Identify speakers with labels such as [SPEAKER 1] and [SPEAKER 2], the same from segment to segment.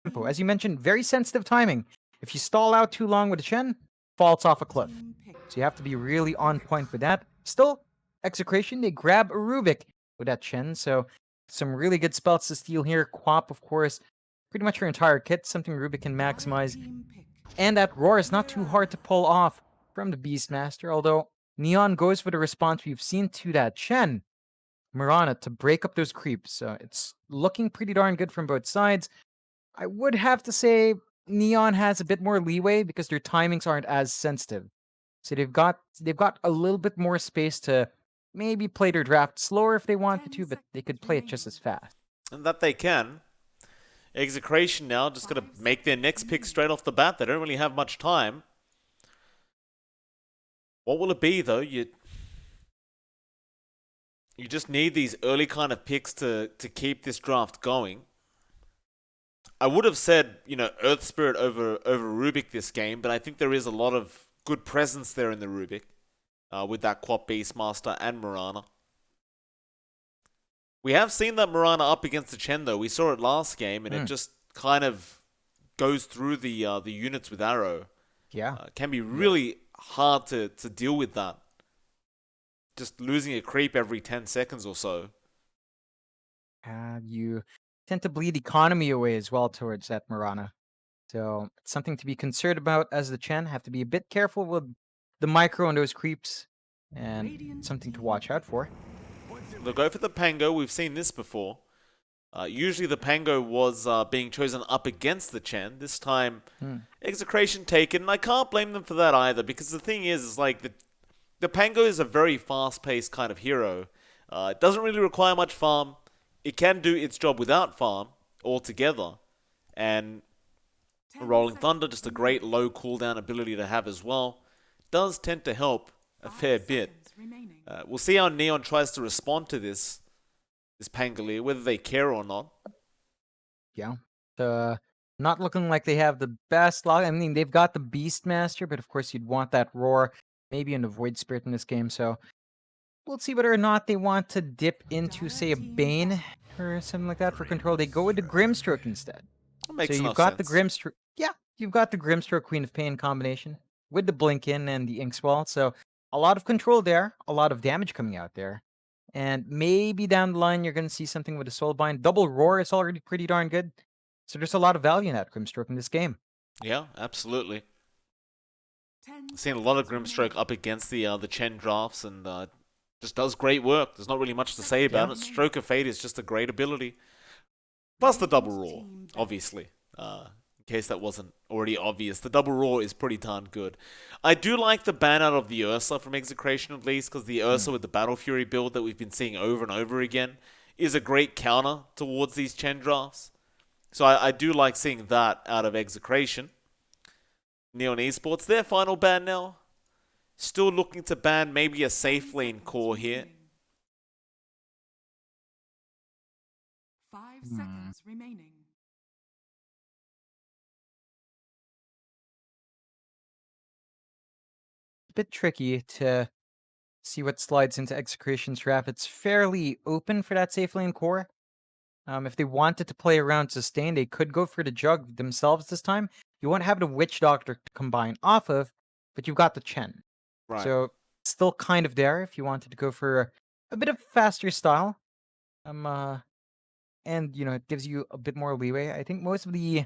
[SPEAKER 1] tempo. As you mentioned, very sensitive timing. If you stall out too long with a Chen, falls off a cliff. So you have to be really on point with that. Still, Execration, they grab a Rubik with that Chen, so some really good spells to steal here. Quap, of course, pretty much your entire kit, something Rubik can maximize. And that Roar is not too hard to pull off from the Beastmaster, although Neon goes for the response we've seen to that Chen, Mirana, to break up those creeps. So it's looking pretty darn good from both sides. I would have to say Neon has a bit more leeway because their timings aren't as sensitive. So they've got a little bit more space to maybe play their draft slower if they wanted to, but they could play it just as fast.
[SPEAKER 2] And that they can. Execration now just got to make their next pick straight off the bat. They don't really have much time. What will it be, though? You just need these early kind of picks to keep this draft going. I would have said, Earth Spirit over Rubik this game, but I think there is a lot of good presence there in the Rubik with that Quap Beastmaster and Mirana. We have seen that Mirana up against the Chen, though. We saw it last game, and it just kind of goes through the units with arrow.
[SPEAKER 1] Yeah.
[SPEAKER 2] Can be really hard to deal with that. Just losing a creep every 10 seconds or so.
[SPEAKER 1] You tend to bleed economy away as well towards that Mirana. So it's something to be concerned about as the Chen. Have to be a bit careful with the micro and those creeps, and something to watch out for.
[SPEAKER 2] They'll go for the Pango. We've seen this before. Usually the Pango was being chosen up against the Chen. This time, Execration taken, and I can't blame them for that either, because the thing is like the Pango is a very fast-paced kind of hero. It doesn't really require much farm. It can do its job without farm altogether. And Rolling Thunder, just a great low cooldown ability to have as well, does tend to help a fair bit. We'll see how Neon tries to respond to this Pangolier, whether they care or not.
[SPEAKER 1] Yeah. Not looking like they have the best luck. I mean, they've got the Beastmaster, but of course you'd want that Roar, maybe in the Void Spirit in this game. So we'll see whether or not they want to dip into, say, a Bane or something like that for control. They go with the Grimstroke instead.
[SPEAKER 2] That makes
[SPEAKER 1] So you've
[SPEAKER 2] enough
[SPEAKER 1] got the
[SPEAKER 2] sense.
[SPEAKER 1] Grimstroke. Yeah, you've got the Grimstroke Queen of Pain combination with the Blinkin and the Inkswell. So a lot of control there, a lot of damage coming out there. And maybe down the line you're going to see something with a Soulbind. Double Roar is already pretty darn good. So there's a lot of value in that Grimstroke in this game.
[SPEAKER 2] Yeah, absolutely. Seen a lot of Grimstroke up against the Chen drafts, and just does great work. There's not really much to say about it. Stroke of Fate is just a great ability. Plus the double roar, obviously. In case that wasn't already obvious, the double roar is pretty darn good. I do like the ban out of the Ursa from Execration at least, because the Ursa with the Battle Fury build that we've been seeing over and over again is a great counter towards these Chen drafts. So I do like seeing that out of Execration. Neon Esports, their final ban now. Still looking to ban maybe a safe lane core here.
[SPEAKER 3] 5 seconds remaining.
[SPEAKER 1] A bit tricky to see what slides into Execration's draft. It's fairly open for that safe lane core. If they wanted to play around sustain, they could go for the Jug themselves this time. You won't have the Witch Doctor to combine off of, but you've got the Chen.
[SPEAKER 2] Right.
[SPEAKER 1] So still kind of there if you wanted to go for a bit of faster style. And it gives you a bit more leeway. I think most of the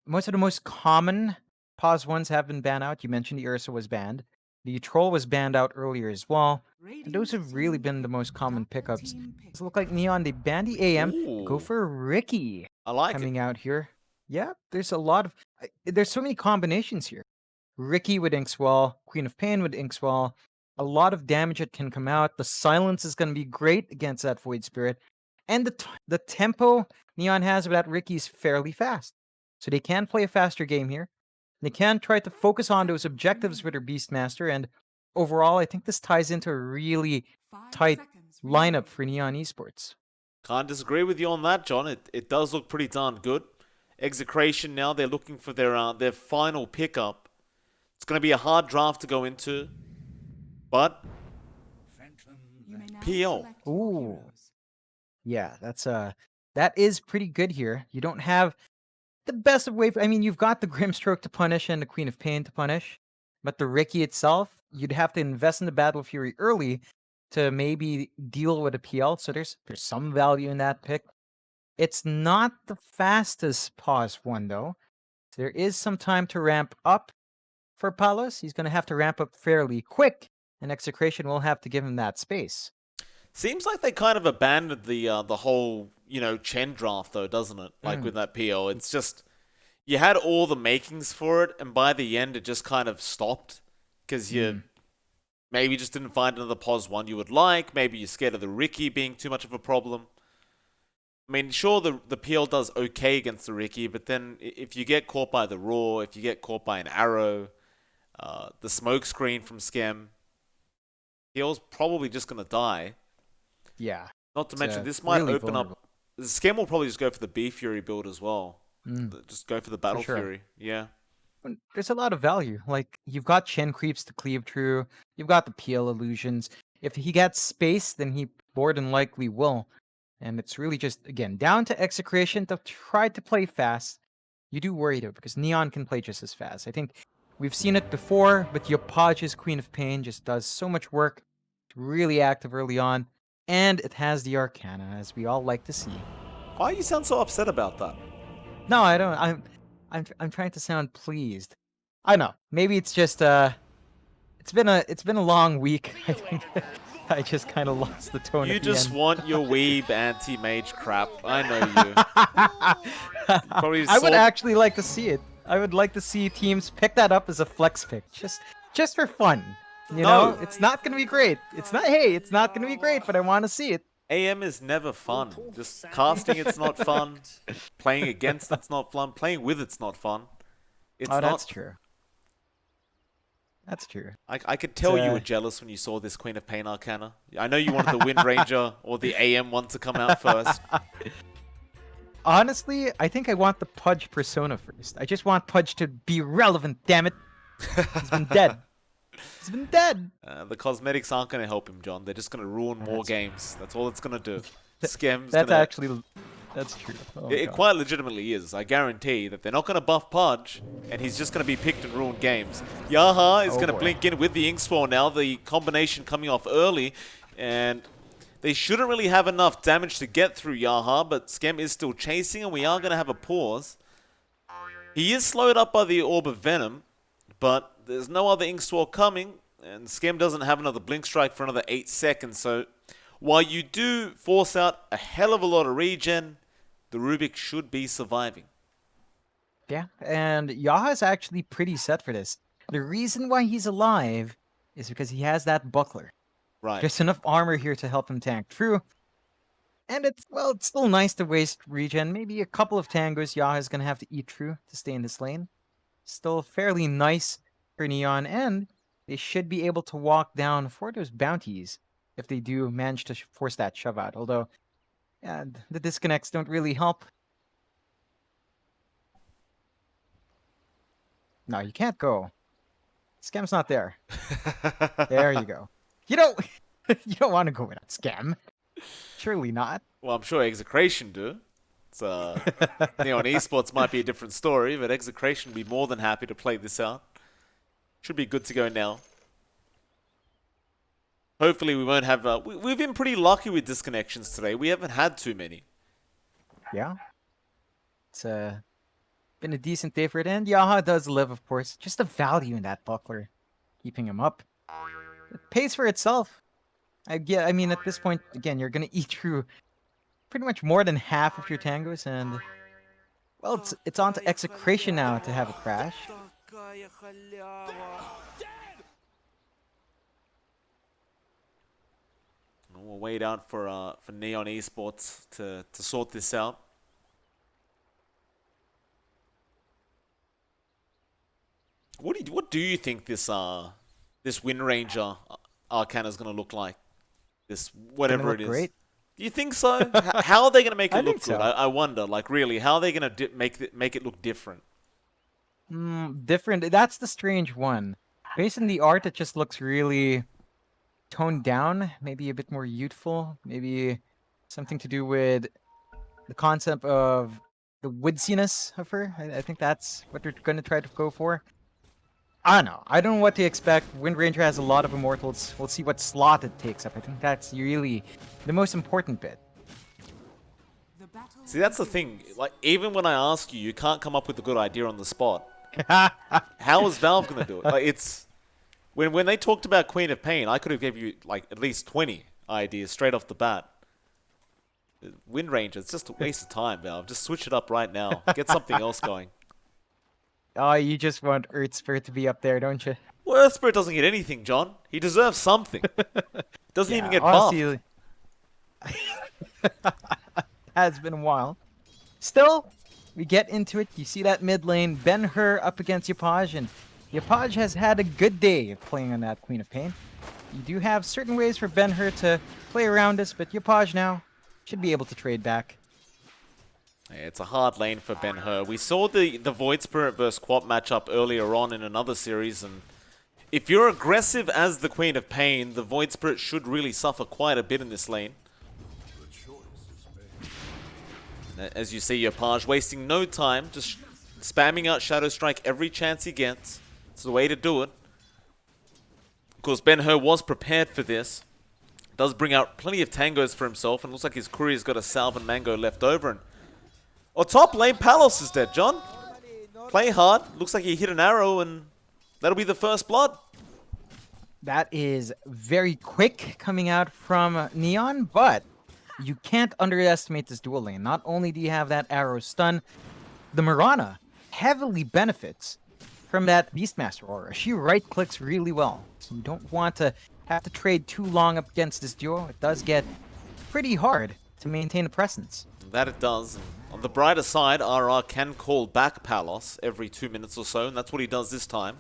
[SPEAKER 1] most common pause ones have been banned out. You mentioned the Ursa was banned. The Troll was banned out earlier as well. And those have really been the most common pickups. Does it look like Neon, they banned the AM. Go
[SPEAKER 2] Ooh,
[SPEAKER 1] for Ricky
[SPEAKER 2] I like
[SPEAKER 1] coming
[SPEAKER 2] it.
[SPEAKER 1] out here. Yeah, there's a lot of... There's so many combinations here. Ricky with Inkswell, Queen of Pain with Inkswell. A lot of damage that can come out. The silence is going to be great against that Void Spirit. And the tempo Neon has with that Ricky is fairly fast. So they can play a faster game here. They can try to focus on those objectives with their Beastmaster, and overall, I think this ties into a really tight lineup for Neon Esports.
[SPEAKER 2] Can't disagree with you on that, John. It does look pretty darn good. Execration now, they're looking for their final pickup. It's going to be a hard draft to go into, but PL.
[SPEAKER 1] Ooh. Yeah, that is pretty good here. You don't have the best of way. I mean, you've got the Grimstroke to punish and the Queen of Pain to punish, but the Ricky itself, you'd have to invest in the Battle Fury early to maybe deal with a PL. So there's some value in that pick. It's not the fastest pause one though. There is some time to ramp up for Palos. He's going to have to ramp up fairly quick, and Execration will have to give him that space.
[SPEAKER 2] Seems like they kind of abandoned the whole, Chen draft though, doesn't it? Like with that PO, it's just you had all the makings for it, and by the end it just kind of stopped because you maybe just didn't find another pos one you would like. Maybe you're scared of the Ricky being too much of a problem. I mean, sure, the PL does okay against the Ricky, but then if you get caught by the Raw, if you get caught by an arrow, the smoke screen from Skem, PL's probably just going to die.
[SPEAKER 1] Yeah.
[SPEAKER 2] Not to mention, this might
[SPEAKER 1] really
[SPEAKER 2] open
[SPEAKER 1] vulnerable.
[SPEAKER 2] up... Skem will probably just go for the B Fury build as well. Just go for the Battle
[SPEAKER 1] sure.
[SPEAKER 2] Fury. Yeah.
[SPEAKER 1] There's a lot of value. Like, you've got Chen creeps to cleave through. You've got the PL illusions. If he gets space, then he more than likely will. And it's really just, again, down to Execration to try to play fast. You do worry, though, because Neon can play just as fast. I think we've seen it before, but Yopaj's Queen of Pain just does so much work. It's really active early on. And it has the Arcana, as we all like to see.
[SPEAKER 2] Why you sound so upset about that?
[SPEAKER 1] No, I don't. I'm trying to sound pleased. I know. Maybe it's just it's been a long week. I think I just kind of lost the tone.
[SPEAKER 2] You
[SPEAKER 1] at the
[SPEAKER 2] just
[SPEAKER 1] end.
[SPEAKER 2] want your weeb anti-mage crap. I know you. Probably
[SPEAKER 1] I would
[SPEAKER 2] saw-
[SPEAKER 1] actually like to see it. I would like to see teams pick that up as a flex pick, just for fun. You
[SPEAKER 2] No.
[SPEAKER 1] know, it's not gonna be great. It's not gonna be great, but I want to see it.
[SPEAKER 2] AM is never fun. Just casting it's not fun. Playing against it's not fun. Playing with it's not fun. It's not.
[SPEAKER 1] That's true. That's true.
[SPEAKER 2] I could tell you were jealous when you saw this Queen of Pain Arcana. I know you wanted the Wind Ranger or the AM one to come out first.
[SPEAKER 1] Honestly, I think I want the Pudge persona first. I just want Pudge to be relevant, damn it. He's been dead. He's been dead.
[SPEAKER 2] The cosmetics aren't going to help him, John. They're just going to ruin more games. That's all it's going to do. Skem's
[SPEAKER 1] That's true. Oh,
[SPEAKER 2] it
[SPEAKER 1] God.
[SPEAKER 2] quite legitimately is. I guarantee that they're not going to buff Pudge, and he's just going to be picked and ruin games. Yaha is going to blink in with the Inkswell now. The combination coming off early, and they shouldn't really have enough damage to get through Yaha, but Skem is still chasing, and we are going to have a pause. He is slowed up by the Orb of Venom, but there's no other Inkswell coming, and Skem doesn't have another Blink Strike for another 8 seconds, so while you do force out a hell of a lot of regen, the Rubik should be surviving.
[SPEAKER 1] Yeah, and Yaha's actually pretty set for this. The reason why he's alive is because he has that buckler.
[SPEAKER 2] Right.
[SPEAKER 1] There's enough armor here to help him tank through. And it's still nice to waste regen. Maybe a couple of tangos Yaha's going to have to eat through to stay in this lane. Still fairly nice for Neon, and they should be able to walk down for those bounties if they do manage to force that shove out. Although, yeah, the disconnects don't really help. No, you can't go. Scam's not there. There you go. You don't want to go without Scam. Surely not.
[SPEAKER 2] Well, I'm sure Execration do. It's, Neon Esports might be a different story, but Execration would be more than happy to play this out. Should be good to go now. Hopefully we won't have... we've been pretty lucky with disconnections today. We haven't had too many.
[SPEAKER 1] Yeah. It's been a decent day for it. And Yaha does live, of course. Just the value in that buckler. Keeping him up. It pays for itself. I mean, at this point, again, you're going to eat through pretty much more than half of your tangos. And, well, it's on to Execration now to have a crash.
[SPEAKER 2] We'll wait out for Neon Esports to sort this out. What do you think this Wind Ranger Arcana is going to look like? This whatever it is.
[SPEAKER 1] Great.
[SPEAKER 2] Do you think so? How are they going to make it look
[SPEAKER 1] so.
[SPEAKER 2] good? I wonder. Like really, how are they going to make it look different?
[SPEAKER 1] Different. That's the strange one. Based on the art, it just looks really toned down, maybe a bit more youthful, maybe something to do with the concept of the woodsiness of her. I think that's what they're going to try to go for. I don't know. I don't know what to expect. Wind Ranger has a lot of immortals. We'll see what slot it takes up. I think that's really the most important bit.
[SPEAKER 2] See, that's the thing. Like, even when I ask you, you can't come up with a good idea on the spot. How is Valve going to do it? Like, it's when they talked about Queen of Pain, I could have given you like at least 20 ideas straight off the bat. Wind Ranger, it's just a waste of time, Valve. Just switch it up right now. Get something else going.
[SPEAKER 1] Oh, you just want Earth Spirit to be up there, don't you?
[SPEAKER 2] Well, Earth Spirit doesn't get anything, John. He deserves something. Doesn't even get buffed.
[SPEAKER 1] Honestly, has been a while. Still, we get into it. You see that mid lane, Ben-Hur up against Yapaj, and Yapaj has had a good day of playing on that Queen of Pain. You do have certain ways for Ben-Hur to play around us, but Yapaj now should be able to trade back.
[SPEAKER 2] Yeah, it's a hard lane for Ben-Hur. We saw the Void Spirit versus Quap matchup earlier on in another series, and if you're aggressive as the Queen of Pain, the Void Spirit should really suffer quite a bit in this lane. As you see, Yapaj wasting no time, just spamming out Shadow Strike every chance he gets. It's the way to do it. Of course, Ben-Hur was prepared for this. Does bring out plenty of tangos for himself, and looks like his courier's got a Salve and Mango left over. And top lane, Palos is dead, John. Play hard. Looks like he hit an arrow, and that'll be the first blood.
[SPEAKER 1] That is very quick coming out from Neon, but you can't underestimate this dual lane. Not only do you have that arrow stun, the Mirana heavily benefits from that Beastmaster aura. She right-clicks really well, so you don't want to have to trade too long up against this duo. It does get pretty hard to maintain a presence.
[SPEAKER 2] That it does. On the brighter side, RR can call back Palos every 2 minutes or so, and that's what he does this time.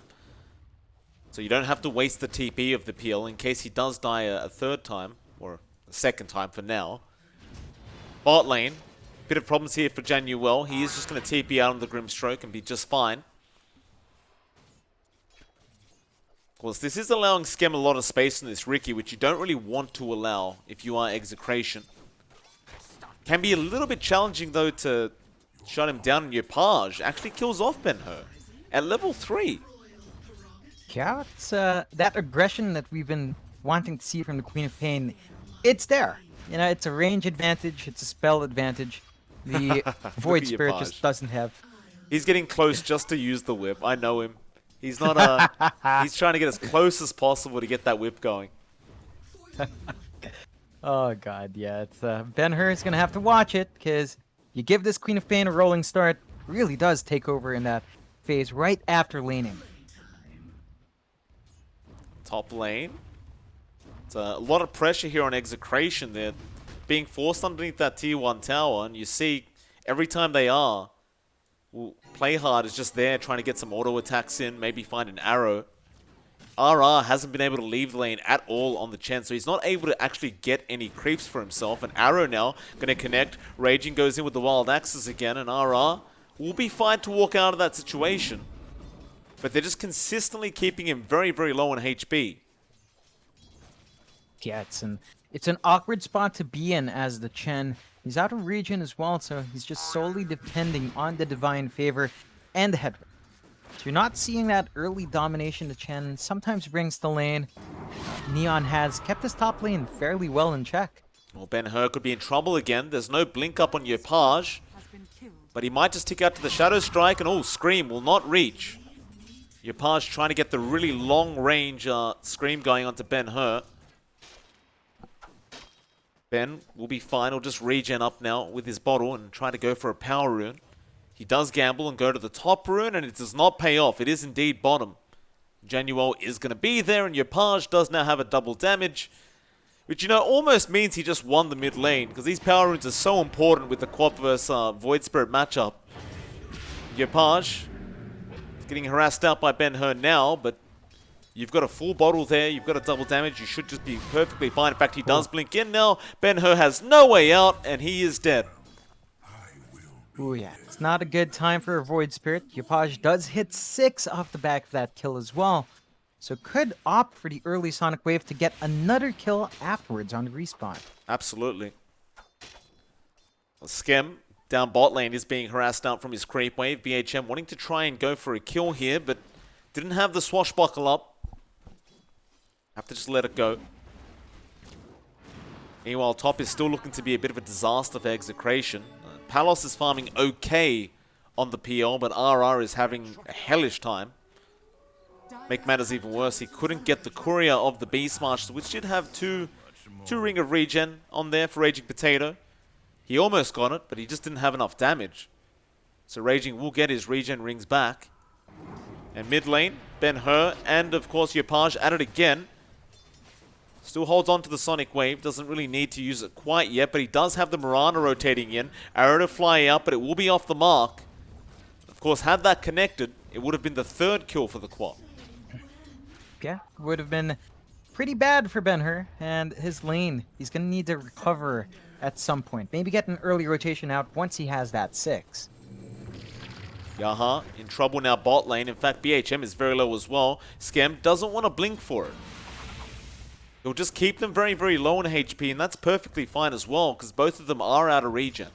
[SPEAKER 2] So you don't have to waste the TP of the PL in case he does die a third time, or a second time for now. Bot lane, bit of problems here for Januel. He is just going to TP out on the Grimstroke and be just fine. Of course, this is allowing Skem a lot of space in this Riki, which you don't really want to allow if you are Execration. Can be a little bit challenging, though, to shut him down, and Yapaj actually kills off Ben-Hur at level 3.
[SPEAKER 1] Yeah, it's that aggression that we've been wanting to see from the Queen of Pain. It's there. You know, it's a range advantage. It's a spell advantage. The Void Spirit
[SPEAKER 2] Yapaj
[SPEAKER 1] just doesn't have.
[SPEAKER 2] He's getting close just to use the whip. I know him. He's not he's trying to get as close as possible to get that whip going.
[SPEAKER 1] Oh god, yeah. It's Ben-Hur is gonna have to watch it, because you give this Queen of Pain a rolling start, really does take over in that phase right after laning.
[SPEAKER 2] Top lane. It's a lot of pressure here on Execration. They're being forced underneath that tier 1 tower, and you see every time they are, Play Hard is just there trying to get some auto attacks in, maybe find an arrow. RR hasn't been able to leave the lane at all on the Chen, so he's not able to actually get any creeps for himself. An arrow now going to connect. Raging goes in with the wild axes again, and RR will be fine to walk out of that situation. But they're just consistently keeping him very, very low on HP.
[SPEAKER 1] Yeah, it's an awkward spot to be in as the Chen. He's out of region as well, so he's just solely depending on the Divine Favor and the Headwind. So you're not seeing that early domination the Chen sometimes brings to lane. Neon has kept his top lane fairly well in check.
[SPEAKER 2] Well, Ben-Hur could be in trouble again. There's no blink up on Yapaj, but he might just tick out to the Shadow Strike, and Scream will not reach. Yapaj trying to get the really long range Scream going onto Ben-Hur. Ben will be fine. He'll just regen up now with his bottle and try to go for a power rune. He does gamble and go to the top rune, and it does not pay off. It is indeed bottom. Januel is going to be there, and Yapaj does now have a double damage, which, you know, almost means he just won the mid lane, because these power runes are so important with the Quap vs Void Spirit matchup. Yapaj is getting harassed out by Ben-Hur now, but you've got a full bottle there, you've got a double damage, you should just be perfectly fine. In fact, he does blink in now. Ben-Hur has no way out, and he is dead.
[SPEAKER 1] Ooh, yeah. It's not a good time for a Void Spirit. Yapaj does hit 6 off the back of that kill as well. So could opt for the early Sonic Wave to get another kill afterwards on the respawn.
[SPEAKER 2] Absolutely. Skem down bot lane is being harassed out from his creep wave. BHM wanting to try and go for a kill here, but didn't have the swashbuckle up. Have to just let it go. Meanwhile, top is still looking to be a bit of a disaster for Execration. Palos is farming okay on the PL, but RR is having a hellish time. Make matters even worse, he couldn't get the courier of the Beast March, which did have two ring of regen on there for Raging Potato. He almost got it, but he just didn't have enough damage. So Raging will get his regen rings back. And mid lane, Ben-Hur and of course Yopaj at it again. Still holds on to the Sonic Wave, doesn't really need to use it quite yet, but he does have the Mirana rotating in. Arrow to fly out, but it will be off the mark. Of course, had that connected, it would have been the third kill for the quad.
[SPEAKER 1] Yeah, would have been pretty bad for Ben-Hur and his lane. He's going to need to recover at some point. Maybe get an early rotation out once he has that 6.
[SPEAKER 2] Yaha in trouble now bot lane. In fact, BHM is very low as well. Skem doesn't want to blink for it. He'll just keep them very, very low on HP, and that's perfectly fine as well, because both of them are out of regen.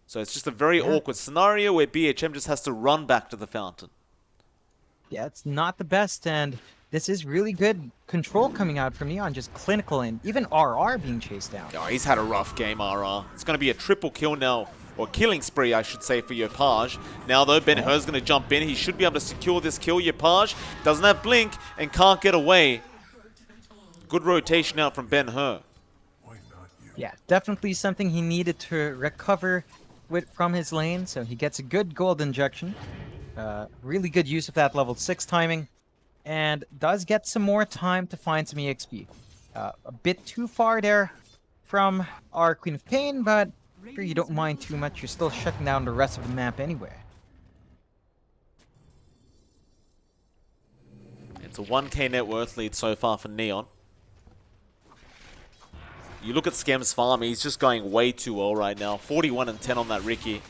[SPEAKER 2] So it's just a very awkward scenario where BHM just has to run back to the fountain.
[SPEAKER 1] Yeah, it's not the best, and this is really good control coming out from Neon, just clinical, and even RR being chased down.
[SPEAKER 2] Oh, he's had a rough game, RR. It's going to be a triple kill now, or killing spree, I should say, for Yopaj. Now, though, Ben-Hur's going to jump in. He should be able to secure this kill. Yopaj doesn't have blink and can't get away. Good rotation out from Ben-Hur.
[SPEAKER 1] Yeah, definitely something he needed to recover from his lane, so he gets a good gold injection. Really good use of that level 6 timing, and does get some more time to find some EXP. A bit too far there from our Queen of Pain, but sure you don't mind too much. You're still shutting down the rest of the map anyway.
[SPEAKER 2] It's a 1k net worth lead so far for Neon. You look at Skem's farm, he's just going way too well right now. 41 and 10 on that Ricky.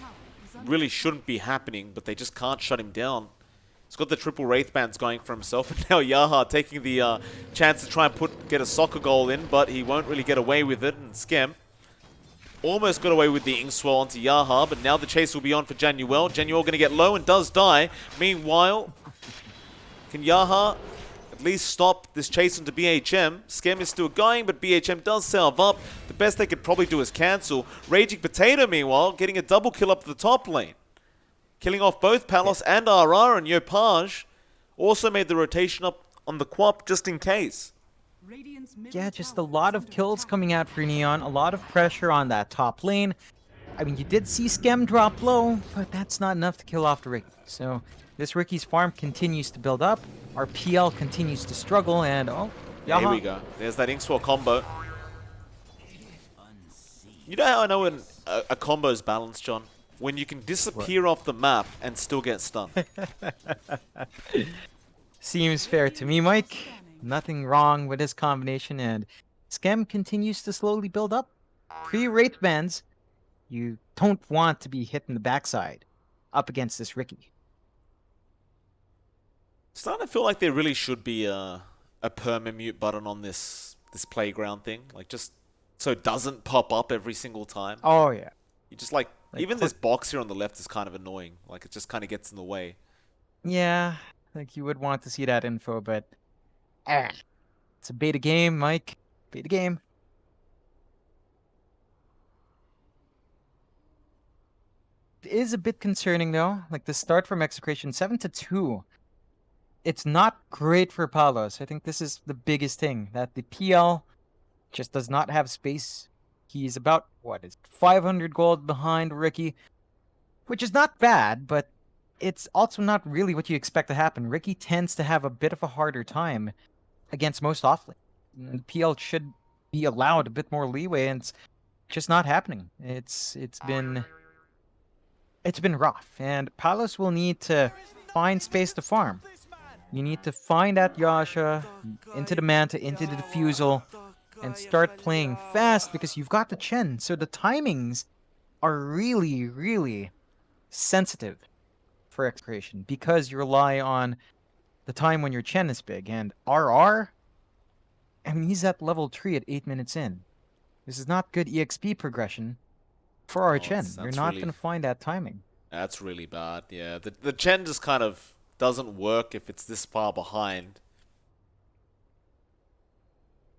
[SPEAKER 2] Really shouldn't be happening, but they just can't shut him down. He's got the triple Wraith Bands going for himself, and now Yaha taking the chance to try and get a soccer goal in, but he won't really get away with it, and Skem almost got away with the Inkswell onto Yaha, but now the chase will be on for Januel. Januel going to get low and does die. Meanwhile, can Yaha at least stop this chase into BHM? Skem is still going, but BHM does salve up. The best they could probably do is cancel. Raging Potato, meanwhile, getting a double kill up the top lane. Killing off both Palos and RR, and Yopaj also made the rotation up on the Quap just in case.
[SPEAKER 1] Yeah, just a lot of kills coming out for Neon, a lot of pressure on that top lane. I mean, you did see Skem drop low, but that's not enough to kill off the Ricky. So this Ricky's farm continues to build up. Our PL continues to struggle, and oh,
[SPEAKER 2] yeah, here we go. There's that Inkswell combo. You know how I know when a combo is balanced, John? When you can disappear off the map and still get stunned.
[SPEAKER 1] Seems fair to me, Mike. Nothing wrong with this combination, and Skem continues to slowly build up. Pre-Wraith Bands, you don't want to be hitting the backside up against this Ricky.
[SPEAKER 2] Starting to feel like there really should be a perma-mute button on this playground thing. Like, just so it doesn't pop up every single time.
[SPEAKER 1] Oh, yeah.
[SPEAKER 2] You just, like even this box here on the left is kind of annoying. Like, it just kind of gets in the way.
[SPEAKER 1] Yeah, like you would want to see that info, but it's a beta game, Mike. Beta game. It is a bit concerning, though. Like, the start from Execration, 7-2. It's not great for Palos. I think this is the biggest thing, that the PL just does not have space. He's about, 500 gold behind Ricky, which is not bad, but it's also not really what you expect to happen. Ricky tends to have a bit of a harder time against most offlane. The PL should be allowed a bit more leeway, and it's just not happening. It's been rough, and Palos will need to find space to farm. You need to find that Yasha into the Manta, into the Diffusal, and start playing fast because you've got the Chen. So the timings are really, really sensitive for Execration because you rely on the time when your Chen is big. And RR, I mean, he's at level 3 at 8 minutes in. This is not good EXP progression for our
[SPEAKER 2] Oh,
[SPEAKER 1] Chen. You're
[SPEAKER 2] that's
[SPEAKER 1] not
[SPEAKER 2] really,
[SPEAKER 1] going to find that timing.
[SPEAKER 2] that's really bad. Yeah, the Chen just kind of doesn't work if it's this far behind.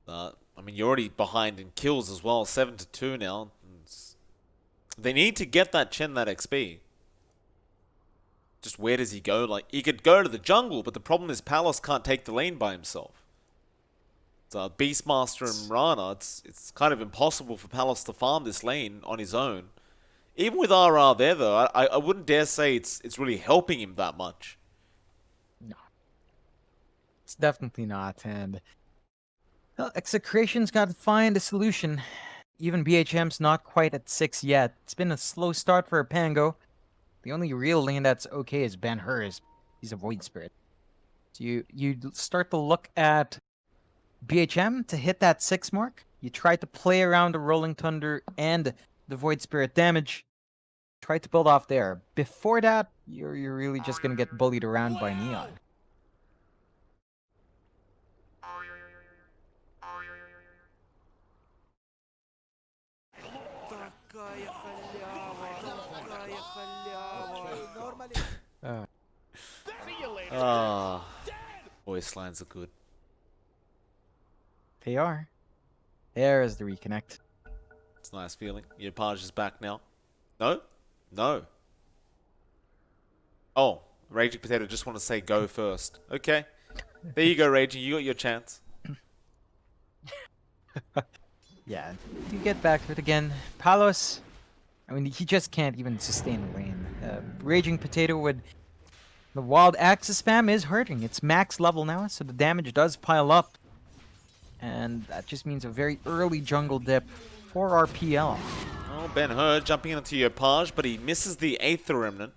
[SPEAKER 2] I mean, you're already behind in kills as well, 7-2 now. They need to get that Chen that XP. Just where does he go? Like, he could go to the jungle, but the problem is Palos can't take the lane by himself. It's Beastmaster and Rana. It's kind of impossible for Palos to farm this lane on his own. Even with RR there, though, I wouldn't dare say it's really helping him that much.
[SPEAKER 1] No. It's definitely not. And well, Execration's got to find a solution. Even BHM's not quite at 6 yet. It's been a slow start for Pango. The only real lane that's okay is Ben-Hur. He's a Void Spirit. So you start to look at BHM to hit that 6 mark. You try to play around the Rolling Thunder and the Void Spirit damage. Try to build off there. Before that, you're really just gonna get bullied around by Neon.
[SPEAKER 2] Voice lines are good.
[SPEAKER 1] They are. There is the reconnect.
[SPEAKER 2] It's a nice feeling. Your Page is back now. No? No. Oh, Raging Potato just want to say go first. Okay. There you go, Raging. You got your chance.
[SPEAKER 1] Yeah, you get back to it again. Palos, I mean, he just can't even sustain the lane. Raging Potato with the Wild Axis spam is hurting. It's max level now, so the damage does pile up. And that just means a very early jungle dip for our PL.
[SPEAKER 2] Oh, Ben-Hur jumping into your Page, but he misses the Aether Remnant.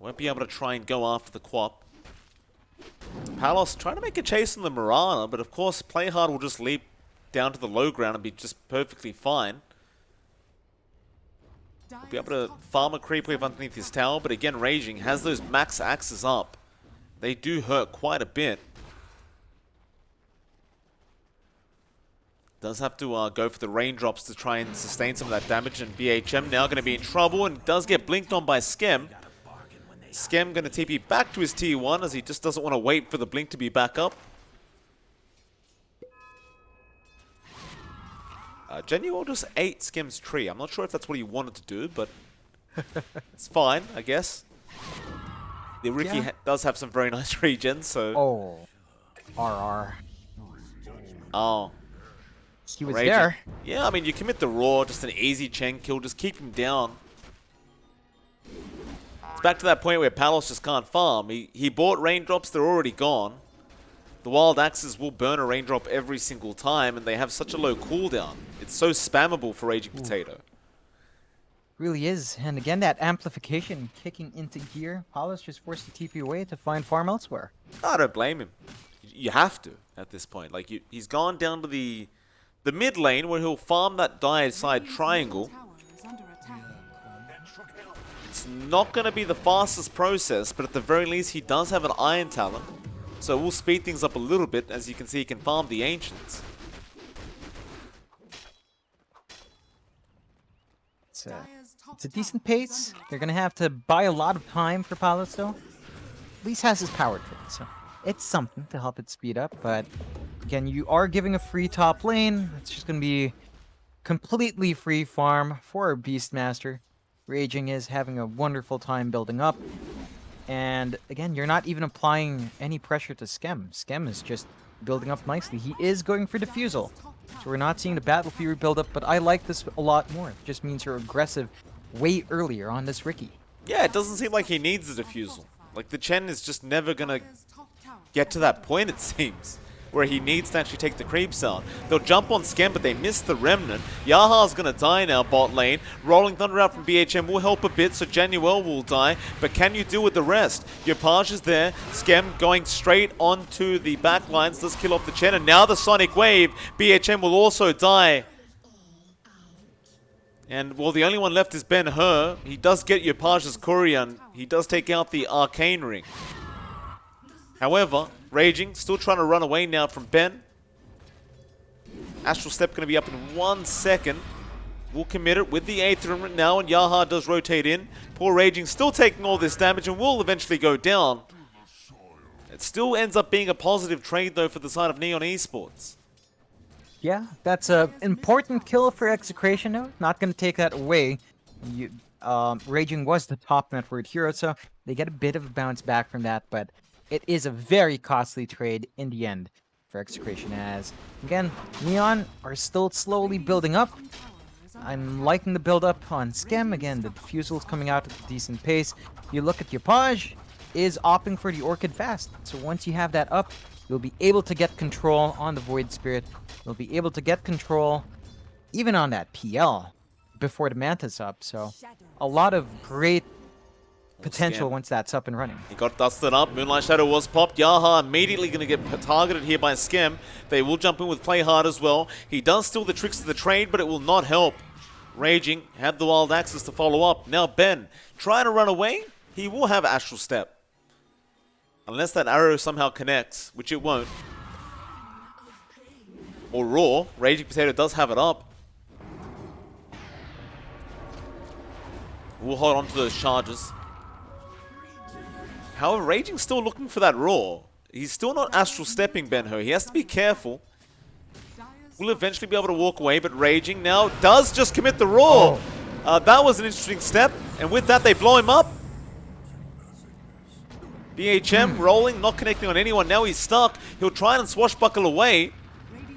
[SPEAKER 2] Won't be able to try and go after the Quap. Palos trying to make a chase on the Mirana, but of course Playhard will just leap down to the low ground and be just perfectly fine. He'll be able to farm a creep wave underneath his tower, but again Raging has those max axes up. They do hurt quite a bit. Does have to go for the raindrops to try and sustain some of that damage, and BHM now going to be in trouble and does get blinked on by Skem. Skem going to TP back to his T1 as he just doesn't want to wait for the blink to be back up. Genuel just ate Skem's tree. I'm not sure if that's what he wanted to do, but it's fine, I guess. The Ricky does have some very nice regens, so...
[SPEAKER 1] Oh. RR.
[SPEAKER 2] Oh.
[SPEAKER 1] He was
[SPEAKER 2] Raging.
[SPEAKER 1] there.
[SPEAKER 2] Yeah, I mean, you commit the Roar, just an easy Chen kill, just keep him down. It's back to that point where Palos just can't farm. He bought raindrops, they're already gone. The Wild Axes will burn a raindrop every single time, and they have such a low cooldown. It's so spammable for Raging Potato.
[SPEAKER 1] Really is. And again, that amplification kicking into gear. Palos just forced to TP away to find farm elsewhere.
[SPEAKER 2] I don't blame him. You have to at this point. Like he's gone down to the mid lane where he'll farm that dire side triangle. It's not going to be the fastest process, but at the very least he does have an Iron Talon. So we'll speed things up a little bit. As you can see, he can farm the Ancients.
[SPEAKER 1] It's a decent pace. They're going to have to buy a lot of time for Palos, though. At least has his power trade, so it's something to help it speed up. But again, you are giving a free top lane. It's just going to be completely free farm for our Beastmaster. Raging is having a wonderful time building up. And again, you're not even applying any pressure to Skem. Skem is just building up nicely. He is going for Diffusal. So we're not seeing the Battle Fury build up, but I like this a lot more. It just means you're aggressive way earlier on this Ricky.
[SPEAKER 2] Yeah, it doesn't seem like he needs the Diffusal. Like, the Chen is just never gonna get to that point, it seems, where he needs to actually take the creeps out. They'll jump on Skem, but they miss the Remnant. Yaha's gonna die now, bot lane. Rolling Thunder out from BHM will help a bit, so Genuel will die. But can you deal with the rest? Your Page is there. Skem going straight onto the back lines. Does kill off the Chen, and now the Sonic Wave. BHM will also die. And, well, the only one left is Ben-Hur. He does get your Page's courier, and he does take out the Arcane Ring. However, Raging, still trying to run away now from Ben. Astral Step going to be up in 1 second. will commit it with the Aether now, and Yaha does rotate in. Poor Raging still taking all this damage and will eventually go down. It still ends up being a positive trade, though, for the side of Neon Esports.
[SPEAKER 1] Yeah, that's a important kill for Execration, though. Not going to take that away. Raging was the top net worth hero, so they get a bit of a bounce back from that, but it is a very costly trade in the end for Execration, as, again, Neon are still slowly building up. I'm liking the build-up on Skem. Again, the Diffusal's coming out at a decent pace. You look at Yapaj, is opting for the Orchid fast. So once you have that up, you'll be able to get control on the Void Spirit. You'll be able to get control even on that PL before the Manta's up. So a lot of great potential once that's up and running.
[SPEAKER 2] He got dusted up. Moonlight Shadow was popped. Yaha immediately going to get targeted here by Skem. They will jump in with Play Hard as well. He does steal the tricks of the trade, but it will not help. Raging had the wild access to follow up. Now Ben trying to run away. He will have Astral Step. Unless that arrow somehow connects, which it won't. Or Raw. Raging Potato does have it up. We'll hold on to those charges. However, Raging's still looking for that Raw. He's still not Astral Stepping Ben-Ho. He has to be careful. Will eventually be able to walk away, but Raging now does just commit the Raw. That was an interesting step, and with that they blow him up. BHM rolling, not connecting on anyone. Now he's stuck. He'll try and swashbuckle away.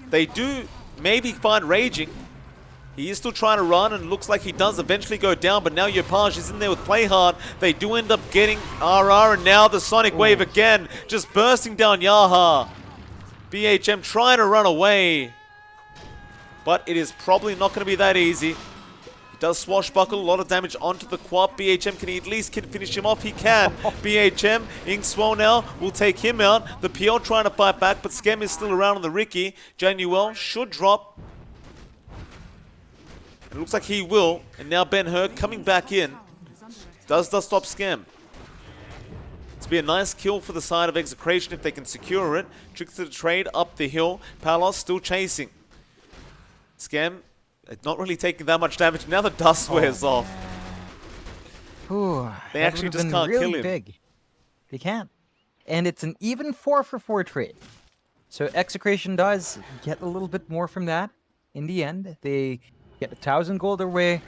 [SPEAKER 2] They do maybe find Raging. He is still trying to run, and looks like he does eventually go down, but now Yopaj is in there with Play Hard. They do end up getting RR, and now the Sonic Wave again, just bursting down Yaha. BHM trying to run away, but it is probably not going to be that easy. He does swashbuckle, a lot of damage onto the quad. BHM, can he at least finish him off? He can. BHM, Inkswell now will take him out. The PL trying to fight back, but Skem is still around on the Ricky. Januel should drop. It looks like he will, and now Ben-Ho coming back in. Does stop Skem. It's be a nice kill for the side of Execration if they can secure it. Tricks to the trade up the hill. Palos still chasing. Skem, not really taking that much damage. Now the dust wears off.
[SPEAKER 1] Ooh,
[SPEAKER 2] they actually just can't
[SPEAKER 1] really
[SPEAKER 2] kill him.
[SPEAKER 1] Big. They can't. And it's an even 4-for-4 trade. So Execration does get a little bit more from that. In the end, they get 1,000 gold their way.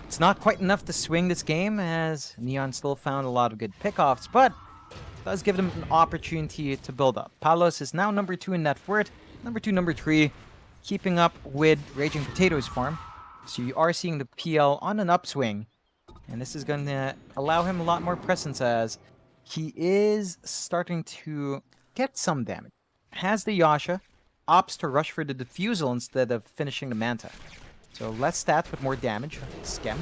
[SPEAKER 1] It's not quite enough to swing this game, as Neon still found a lot of good pickoffs, but it does give them an opportunity to build up. Palos is now number 2 in net worth, number 2, number 3, keeping up with Raging Potato's farm. So you are seeing the PL on an upswing, and this is going to allow him a lot more presence, as he is starting to get some damage. Has the Yasha, opts to rush for the Diffusal instead of finishing the Manta. So less stats, but more damage. Skem.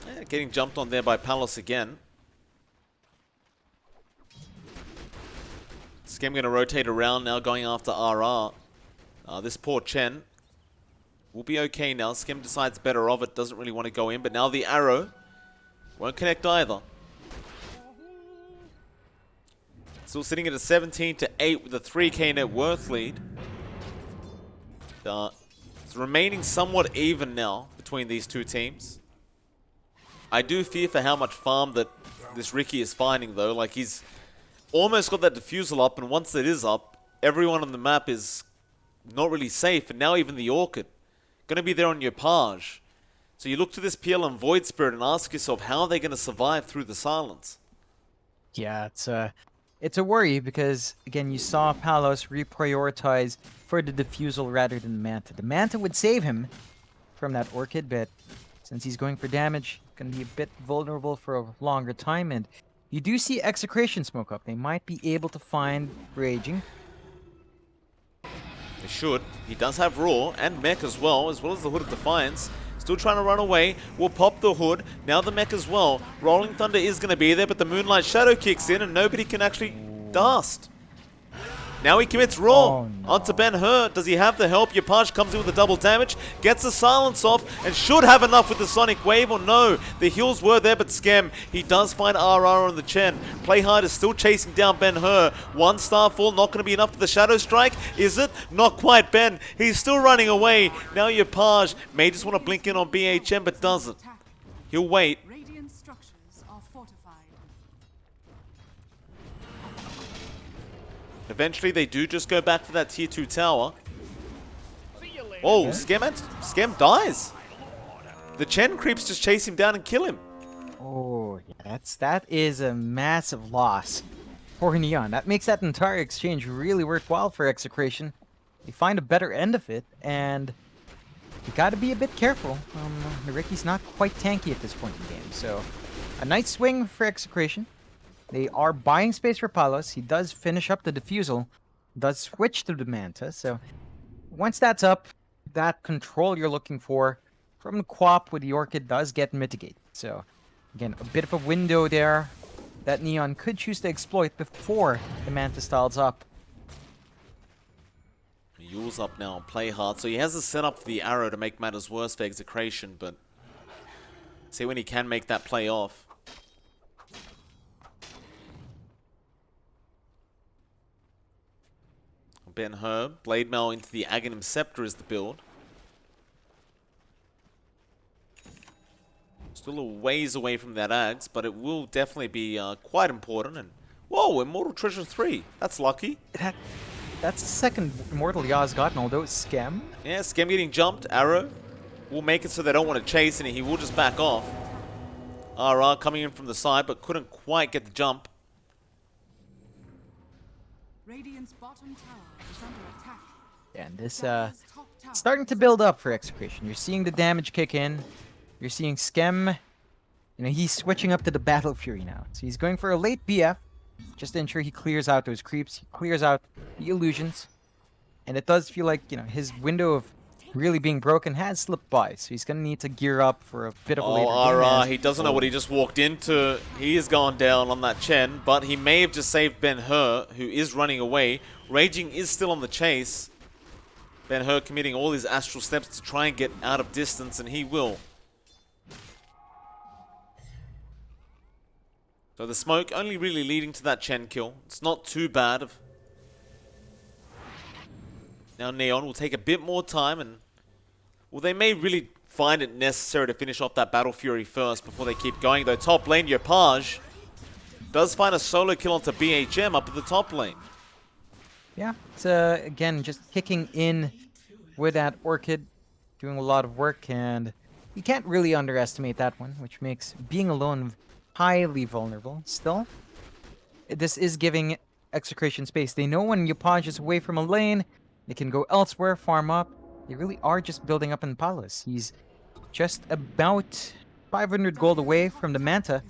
[SPEAKER 2] Yeah, getting jumped on there by Palos again. Skem going to rotate around now, going after RR. This poor Chen will be okay now. Skem decides better of it, doesn't really want to go in, but now the arrow won't connect either. Still sitting at a 17-8 with a 3k net worth lead. It's remaining somewhat even now between these two teams. I do fear for how much farm that this Ricky is finding, though. Like, he's almost got that Diffusal up, and once it is up, everyone on the map is not really safe, and now even the Orchid going to be there on your Page. So you look to this PL and Void Spirit and ask yourself, how are they going to survive through the silence?
[SPEAKER 1] Yeah, it's a worry, because, again, you saw Palos reprioritize for the Diffusal rather than the Manta. The Manta would save him from that Orchid, but since he's going for damage, going to be a bit vulnerable for a longer time, and you do see Execration smoke up. They might be able to find Raging.
[SPEAKER 2] They should. He does have Raw and Mech as well as the Hood of Defiance. Still trying to run away. Will pop the Hood. Now the Mech as well. Rolling Thunder is going to be there, but the Moonlight Shadow kicks in and nobody can actually dust. Now he commits Raw
[SPEAKER 1] Oh, no.
[SPEAKER 2] onto Ben-Hur. Does he have the help? Yapaj comes in with the double damage, gets the silence off, and should have enough with the Sonic Wave, or no. The heals were there, but Skem, he does find RR on the Chen. Playhard is still chasing down Ben-Hur. 1 star fall, not going to be enough for the Shadow Strike. Is it? Not quite, Ben. He's still running away. Now Yapaj may just want to blink in on BHM, but doesn't. He'll wait. Eventually, they do just go back for that tier 2 tower. Oh, Skem dies. The Chen creeps just chase him down and kill him.
[SPEAKER 1] Oh, yeah, that is a massive loss for Neon. That makes that entire exchange really worthwhile for Execration. They find a better end of it, and you gotta be a bit careful. Ricky's not quite tanky at this point in the game, so a nice swing for Execration. They are buying space for Palos. He does finish up the defusal, does switch to the Manta, so once that's up, that control you're looking for from the Quap with the Orchid does get mitigated. So, again, a bit of a window there that Neon could choose to exploit before the Manta styles up.
[SPEAKER 2] Yule's up now, play hard, so he has the setup for the arrow to make matters worse for Execration, but see when he can make that play off. Ben-Hur, Blade Mail into the Aghanim Scepter is the build. Still a ways away from that Ags, but it will definitely be quite important. And whoa, Immortal Treasure 3. That's lucky.
[SPEAKER 1] That's the second Immortal Yaz gotten, although it's Skem.
[SPEAKER 2] Yeah, Skem getting jumped. Arrow will make it so they don't want to chase, and he will just back off. RR coming in from the side, but couldn't quite get the jump.
[SPEAKER 3] Radiant's bottom tower is under attack.
[SPEAKER 1] Yeah, and this starting to build up for Execration. You're seeing the damage kick in. You're seeing Skem, he's switching up to the Battle Fury now. So he's going for a late BF, just to ensure he clears out those creeps, he clears out the illusions. And it does feel like, his window of really being broken has slipped by. So he's going to need to gear up for a bit of a later game.
[SPEAKER 2] He doesn't know what he just walked into. He has gone down on that Chen, but he may have just saved Ben-Hur, who is running away. Raging is still on the chase. Ben-Hur committing all his astral steps to try and get out of distance, and he will. So the smoke only really leading to that Chen kill. It's not too bad. Now Neon will take a bit more time, and well, they may really find it necessary to finish off that Battle Fury first before they keep going. Though top lane, Yapaj does find a solo kill onto BHM up at the top lane.
[SPEAKER 1] Yeah, it's again just kicking in with that Orchid, doing a lot of work, and you can't really underestimate that one, which makes being alone highly vulnerable. Still, this is giving Execration space. They know when Yapaj is away from a lane, they can go elsewhere, farm up. They really are just building up in Palace. He's just about 500 gold away from the Manta.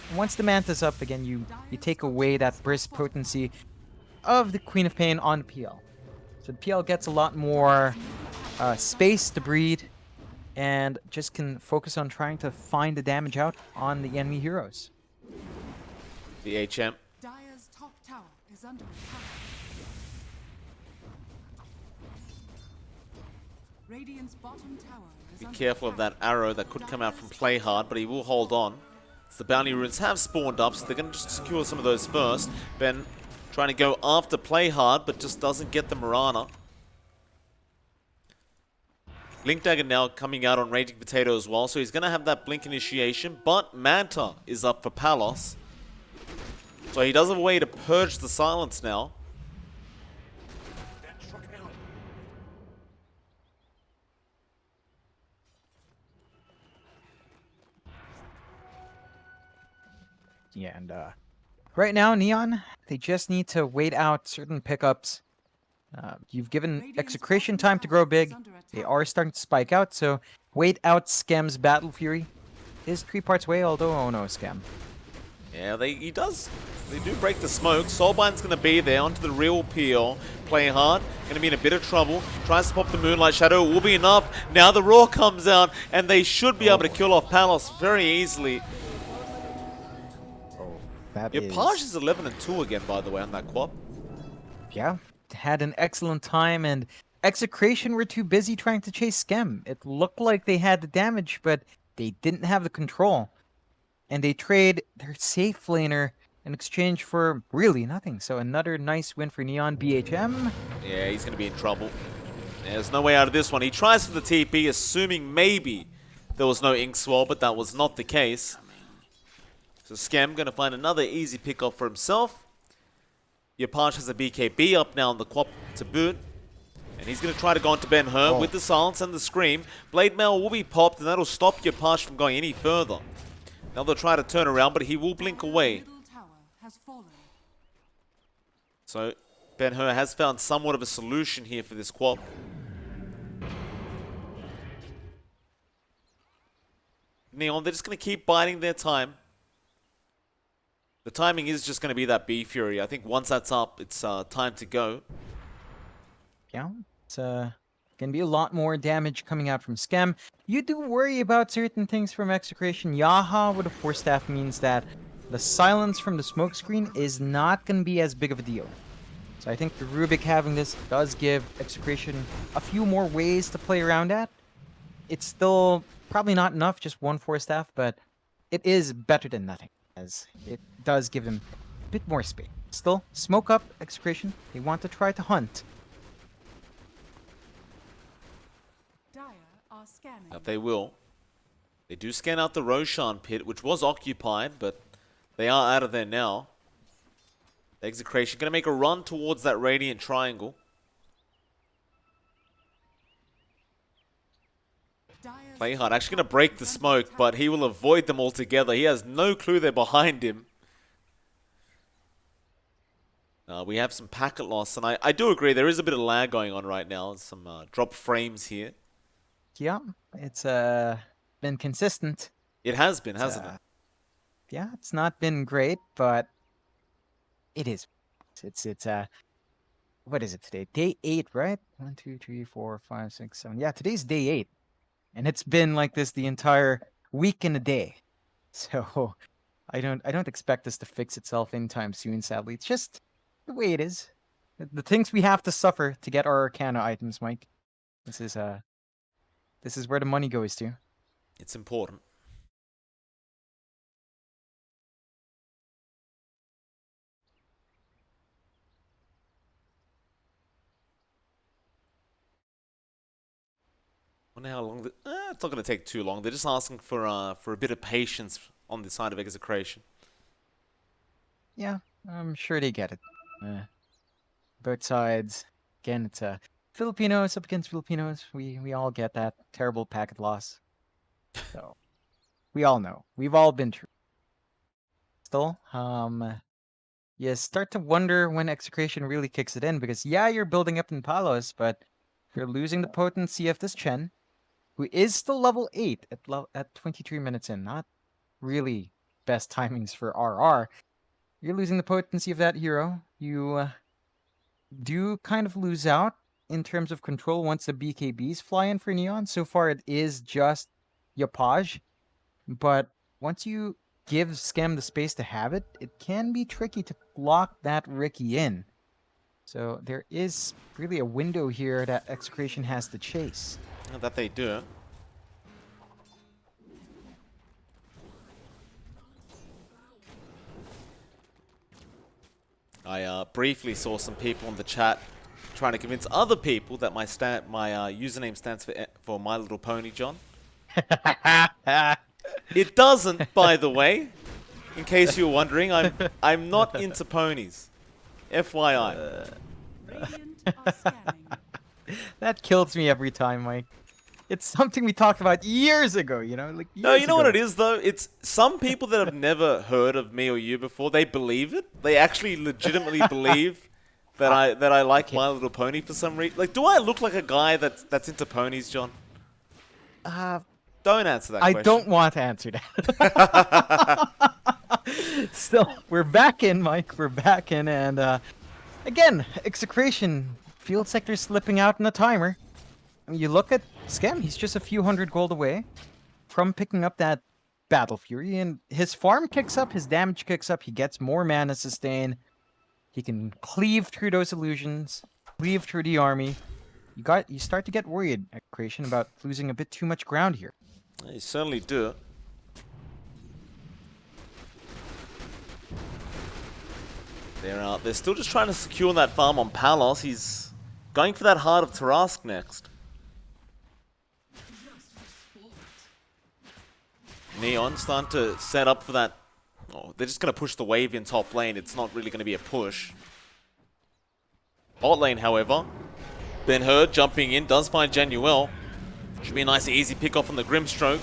[SPEAKER 1] And once the Manta's up, again, you take away that burst potency of the Queen of Pain on PL. So the PL gets a lot more space to breed, and just can focus on trying to find the damage out on the enemy heroes.
[SPEAKER 2] BHM.
[SPEAKER 3] Dire's top tower is under attack. Radiant's bottom tower is
[SPEAKER 2] Be
[SPEAKER 3] under
[SPEAKER 2] careful of that arrow that could come out from play hard, but he will hold on. So the bounty runes have spawned up, so they're going to just secure some of those first. Ben trying to go after play hard, but just doesn't get the Mirana. Blink Dagger now coming out on Raging Potato as well, so he's going to have that Blink initiation, but Manta is up for Palos. So he does have a way to purge the silence now.
[SPEAKER 1] Yeah, and right now, Neon, they just need to wait out certain pickups. You've given Execration time to grow big. They are starting to spike out, so wait out Skem's Battle Fury. Is 3 parts away, although, oh no, Skem.
[SPEAKER 2] Yeah, they do break the smoke. Soulbind's going to be there onto the real peel. Playing hard, going to be in a bit of trouble. Tries to pop the Moonlight Shadow, will be enough. Now the Roar comes out, and they should be able to kill off Palos very easily.
[SPEAKER 1] Oh, that
[SPEAKER 2] Yapaj is 11 and 2 again, by the way, on that quad.
[SPEAKER 1] Yeah, had an excellent time, and Execration were too busy trying to chase Schem. It looked like they had the damage, but they didn't have the control. And they trade their safe laner in exchange for really nothing. So another nice win for Neon BHM.
[SPEAKER 2] Yeah, he's going to be in trouble. There's no way out of this one. He tries for the TP, assuming maybe there was no Ink Swell, but that was not the case. So Schem going to find another easy pickup for himself. Yapash has a BKB up now on the Quap to boot. And he's going to try to go into Ben-Hur with the silence and the scream. Blade Mail will be popped, and that'll stop Yapash from going any further. Now they'll try to turn around, but he will blink away. So Ben-Hur has found somewhat of a solution here for this Quap. Neon, they're just going to keep biding their time. The timing is just going to be that B Fury. I think once that's up, it's time to go.
[SPEAKER 1] Yeah, it's gonna be a lot more damage coming out from Schem. You do worry about certain things from Execration. Yaha with a 4-staff means that the silence from the smokescreen is not gonna be as big of a deal. So I think the Rubik having this does give Execration a few more ways to play around at. It's still probably not enough, just one 4-staff, but it is better than nothing, as it does give them a bit more space. Still, smoke up Execration. They want to try to hunt.
[SPEAKER 2] That they will. They do scan out the Roshan pit, which was occupied, but they are out of there now. The Execration going to make a run towards that Radiant Triangle. Playhard actually going to break the smoke, but he will avoid them altogether. He has no clue they're behind him. We have some packet loss, and I do agree there is a bit of lag going on right now. Some drop frames here.
[SPEAKER 1] Yeah, it's been consistent.
[SPEAKER 2] It has been, hasn't it?
[SPEAKER 1] Yeah, it's not been great, but it is. It's what is it today? Day 8, right? 1, 2, 3, 4, 5, 6, 7. Yeah, today's day 8. And it's been like this the entire week and a day. So I don't expect this to fix itself anytime soon, sadly. It's just the way it is. The things we have to suffer to get our Arcana items, Mike. This is where the money goes to.
[SPEAKER 2] It's important. I wonder how long. It's not going to take too long. They're just asking for a bit of patience on the side of Execration.
[SPEAKER 1] Yeah, I'm sure they get it. Both sides. Again, it's Filipinos up against Filipinos. We all get that terrible packet loss. So we all know. We've all been through. Still, you start to wonder when Execration really kicks it in, because yeah, you're building up in Palos, but you're losing the potency of this Chen, who is still level 8 at 23 minutes in. Not really best timings for RR. You're losing the potency of that hero. You do kind of lose out in terms of control once the BKBs fly in for Neon. So far, it is just Yapaj. But once you give Schem the space to have it, it can be tricky to block that Ricky in. So there is really a window here that Execration has to chase.
[SPEAKER 2] That they do. I briefly saw some people in the chat trying to convince other people that my username stands for My Little Pony John. It doesn't, by the way. In case you're wondering, I'm not into ponies. FYI.
[SPEAKER 1] That kills me every time, Mike. It's something we talked about years ago, you know?
[SPEAKER 2] No, you know what it is, though? It's some people that have never heard of me or you before, they believe it. They actually legitimately believe that I like My Little Pony for some reason. Like, do I look like a guy that's into ponies, John? Don't answer that question.
[SPEAKER 1] I don't want to answer that. Still, we're back in, Mike. We're back in, and again, Execration field sector slipping out in the timer. I mean, you look at Schem, he's just a few hundred gold away from picking up that Battle Fury, and his farm kicks up, his damage kicks up, he gets more mana sustain, he can cleave through those illusions. cleave through the army. You start to get worried, Execration, about losing a bit too much ground here.
[SPEAKER 2] You certainly do. They're still just trying to secure that farm on Palos. He's going for that Heart of Tarask next. Neon starting to set up for that. Oh, they're just going to push the wave in top lane. It's not really going to be a push. Bot lane, however, Ben-Hur jumping in, does find Januel. Should be a nice easy pick off on the Grimstroke.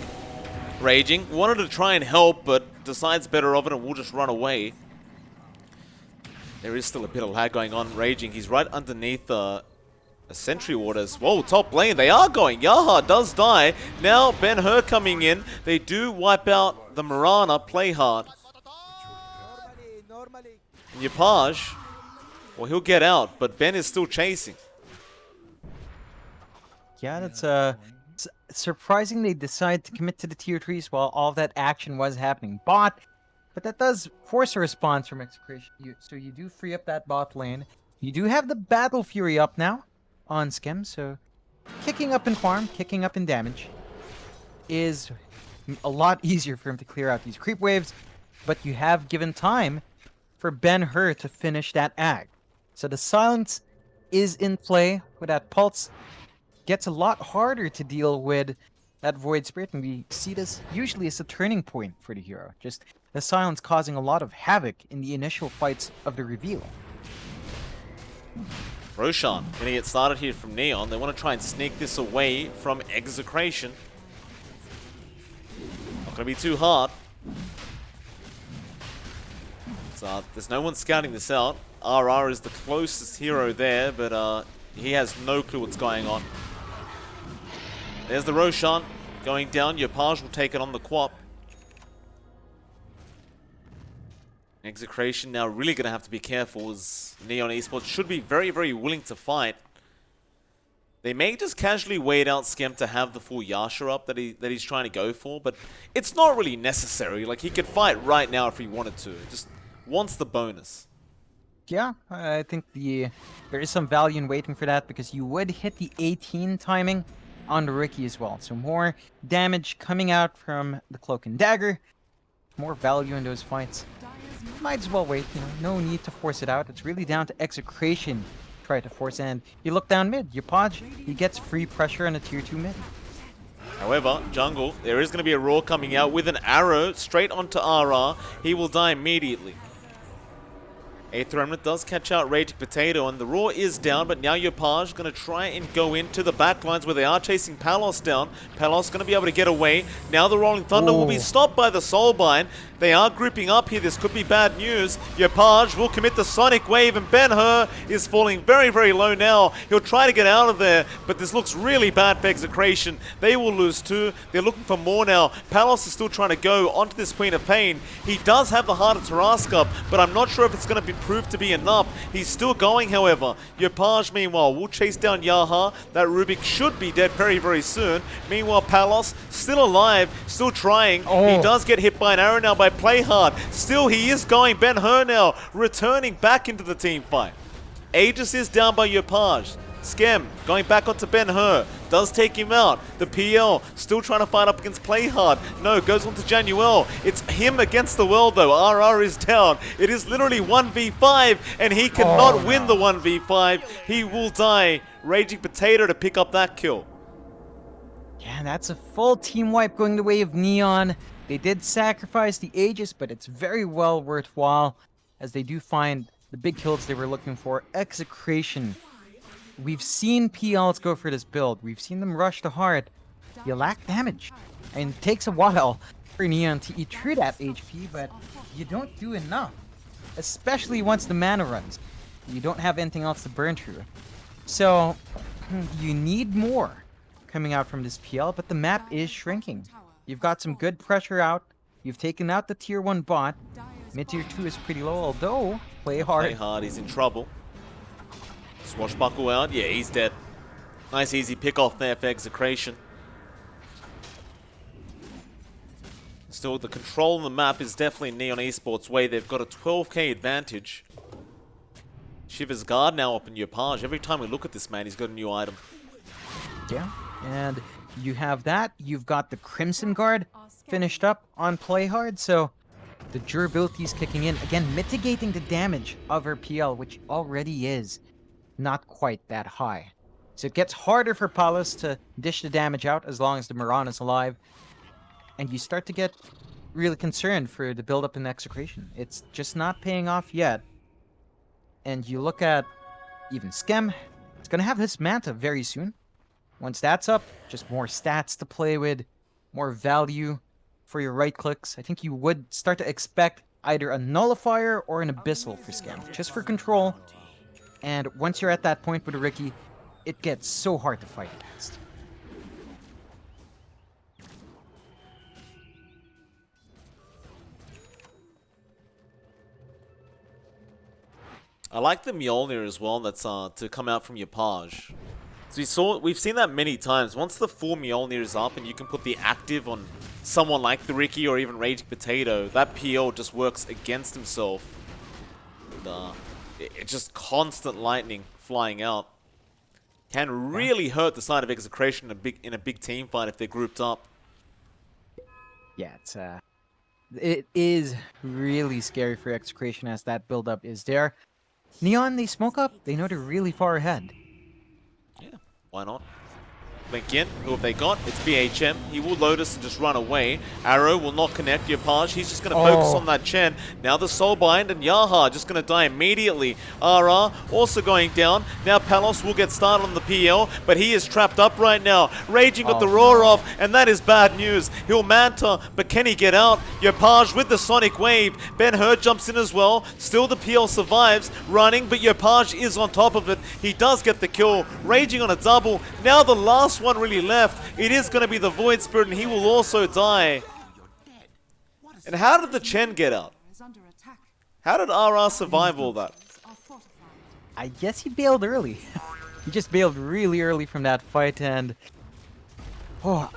[SPEAKER 2] Raging, wanted to try and help, but decides better of it and will just run away. There is still a bit of lag going on. Raging, he's right underneath a Sentry Warders. Whoa, top lane, they are going. Yaha does die. Now Ben-Hur coming in. They do wipe out the Mirana, play hard. Yapaj, well, he'll get out, but Ben is still chasing.
[SPEAKER 1] Yeah, that's surprising they decide to commit to the tier 3s while all that action was happening. But that does force a response from Execration. So you do free up that bot lane. You do have the Battle Fury up now on Skim, so kicking up in farm, kicking up in damage is a lot easier for him to clear out these creep waves, but you have given time for Ben-Hur to finish that ag. So the silence is in play with that pulse. Gets a lot harder to deal with that Void Spirit, and we see this usually as a turning point for the hero. Just the silence causing a lot of havoc in the initial fights of the reveal.
[SPEAKER 2] Roshan gonna get started here from Neon. They want to try and sneak this away from Execration. Not gonna be too hard. So there's no one scouting this out. RR is the closest hero there, but he has no clue what's going on. There's the Roshan going down. Yapaj will take it on the Quap. Execration now really going to have to be careful, as Neon Esports should be very, very willing to fight. They may just casually wait out Skemp to have the full Yasha up that he's trying to go for, but it's not really necessary. Like, he could fight right now if he wanted to. Just wants the bonus.
[SPEAKER 1] Yeah, I think there is some value in waiting for that, because you would hit the 18 timing on the Riki as well. So more damage coming out from the Cloak and Dagger. More value in those fights. Might as well wait, no need to force it out. It's really down to Execration to try to force, and you look down mid, Yapaj, he gets free pressure on a tier 2 mid.
[SPEAKER 2] However, jungle, there is going to be a Roar coming out with an arrow straight onto RR. He will die immediately. Eighth Remnant does catch out Raging Potato, and the Roar is down, but now Yapaj going to try and go into the backlines where they are chasing Palos down. Palos going to be able to get away. Now the Rolling Thunder will be stopped by the Soulbind. They are grouping up here. This could be bad news. Yapaj will commit the Sonic Wave, and Ben-Hur is falling very, very low now. He'll try to get out of there, but this looks really bad for Execration. They will lose too. They're looking for more now. Palos is still trying to go onto this Queen of Pain. He does have the Heart of Tarask up, but I'm not sure if it's going to be proved to be enough. He's still going, however. Yapaj, meanwhile, will chase down Yaha. That Rubik should be dead very, very soon. Meanwhile, Palos, still alive, still trying. He does get hit by an arrow now by Play Hard. Still, he is going. Ben-Hur now, returning back into the team fight. Aegis is down by Yapaj. Skem going back onto Ben-Hur. Does take him out. The PL still trying to fight up against Play Hard. No, goes on to Januel. It's him against the world though. RR is down. It is literally 1v5 and he cannot win the 1v5. He will die. Raging Potato to pick up that kill.
[SPEAKER 1] Yeah, that's a full team wipe going the way of Neon. They did sacrifice the Aegis, but it's very well worthwhile as they do find the big kills they were looking for. Execration. We've seen PLs go for this build. We've seen them rush the heart. You lack damage. And it takes a while for Neon to eat through that HP, but you don't do enough. Especially once the mana runs. You don't have anything else to burn through. So, you need more coming out from this PL, but the map is shrinking. You've got some good pressure out. You've taken out the tier 1 bot. Mid tier 2 is pretty low, although Play Hard.
[SPEAKER 2] Play Hard, he's in trouble. Swashbuckle out. Yeah, he's dead. Nice easy pick off there for Execration. Still, the control on the map is definitely Neon Esports' way. They've got a 12k advantage. Shiva's guard now up in Yopaj. Every time we look at this man, he's got a new item.
[SPEAKER 1] Yeah, and you have that. You've got the Crimson Guard finished up on Play Hard, so the durability is kicking in. Again, mitigating the damage of her PL, which already is not quite that high. So it gets harder for Palas to dish the damage out as long as the Miran is alive. And you start to get really concerned for the build-up in the Execration. It's just not paying off yet. And you look at even Skem. It's going to have his Manta very soon. Once that's up, just more stats to play with, more value for your right clicks. I think you would start to expect either a Nullifier or an Abyssal for Skem, just for control. And once you're at that point with a Riki, it gets so hard to fight against.
[SPEAKER 2] I like the Mjolnir as well. That's to come out from Yopaj. So we've seen that many times. Once the full Mjolnir is up and you can put the active on someone like the Riki or even Raging Potato, that PL just works against himself. And, it's just constant lightning flying out. Can really hurt the side of Execration in a big team fight if they're grouped up.
[SPEAKER 1] Yeah, it is really scary for Execration as that build-up is there. Neon, they smoke up. They know they're really far ahead.
[SPEAKER 2] Yeah, why not? Blink in. Who have they got? It's BHM. He will Lotus and just run away. Arrow will not connect Yopaj. He's just going to focus on that Chen. Now the Soulbind and Yaha just going to die immediately. RR also going down. Now Palos will get started on the PL, but he is trapped up right now. Raging got the roar off, and that is bad news. He'll Manta, but can he get out? Yopaj with the Sonic Wave. Ben-Hur jumps in as well. Still the PL survives. Running, but Yopaj is on top of it. He does get the kill. Raging on a double. Now the last one really left. It is going to be the Void Spirit, and he will also die. And how did the Chen get out? How did RR survive all that?
[SPEAKER 1] I guess he bailed early. He just bailed really early from that fight, and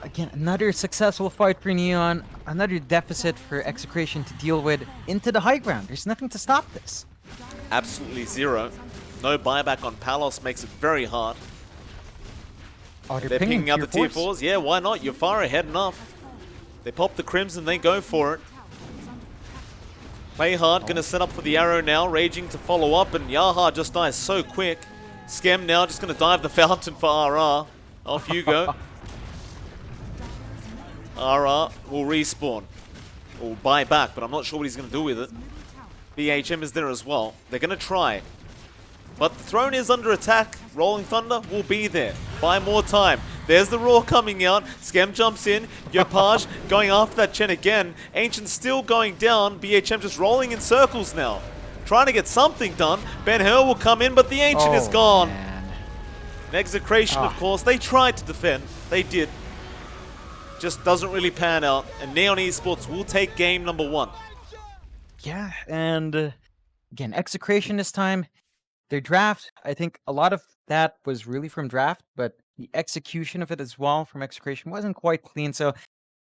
[SPEAKER 1] again, another successful fight for Neon, another deficit for Execration to deal with into the high ground. There's nothing to stop this.
[SPEAKER 2] Absolutely zero. No buyback on Palos makes it very hard.
[SPEAKER 1] Oh,
[SPEAKER 2] they're pinging out the tier 4s. Yeah, why not? You're far ahead enough. They pop the Crimson, they go for it. Play hard, gonna set up for the arrow now. Raging to follow up, and Yaha just dies so quick. Skem now just gonna dive the fountain for RR. Off you go. RR will respawn. Or buy back, but I'm not sure what he's gonna do with it. BHM is there as well. They're gonna try. But the throne is under attack. Rolling Thunder will be there. Buy more time. There's the roar coming out. Skem jumps in. Yopaj going after that Chen again. Ancient still going down. BHM just rolling in circles now. Trying to get something done. Ben-Hur will come in, but the Ancient is gone.
[SPEAKER 1] Man.
[SPEAKER 2] An Execration, of course. They tried to defend. They did. Just doesn't really pan out. And Neon Esports will take game number 1.
[SPEAKER 1] Yeah, and again, Execration this time. Their draft, I think a lot of that was really from draft, but the execution of it as well from Execration wasn't quite clean. So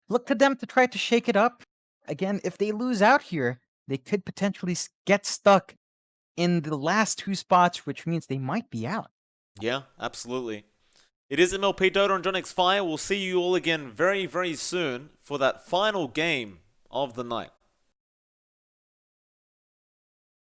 [SPEAKER 1] look to them to try to shake it up. Again, if they lose out here, they could potentially get stuck in the last 2 spots, which means they might be out.
[SPEAKER 2] Yeah, absolutely. It is MLP Dota on JohnXFire. We'll see you all again very, very soon for that final game of the night.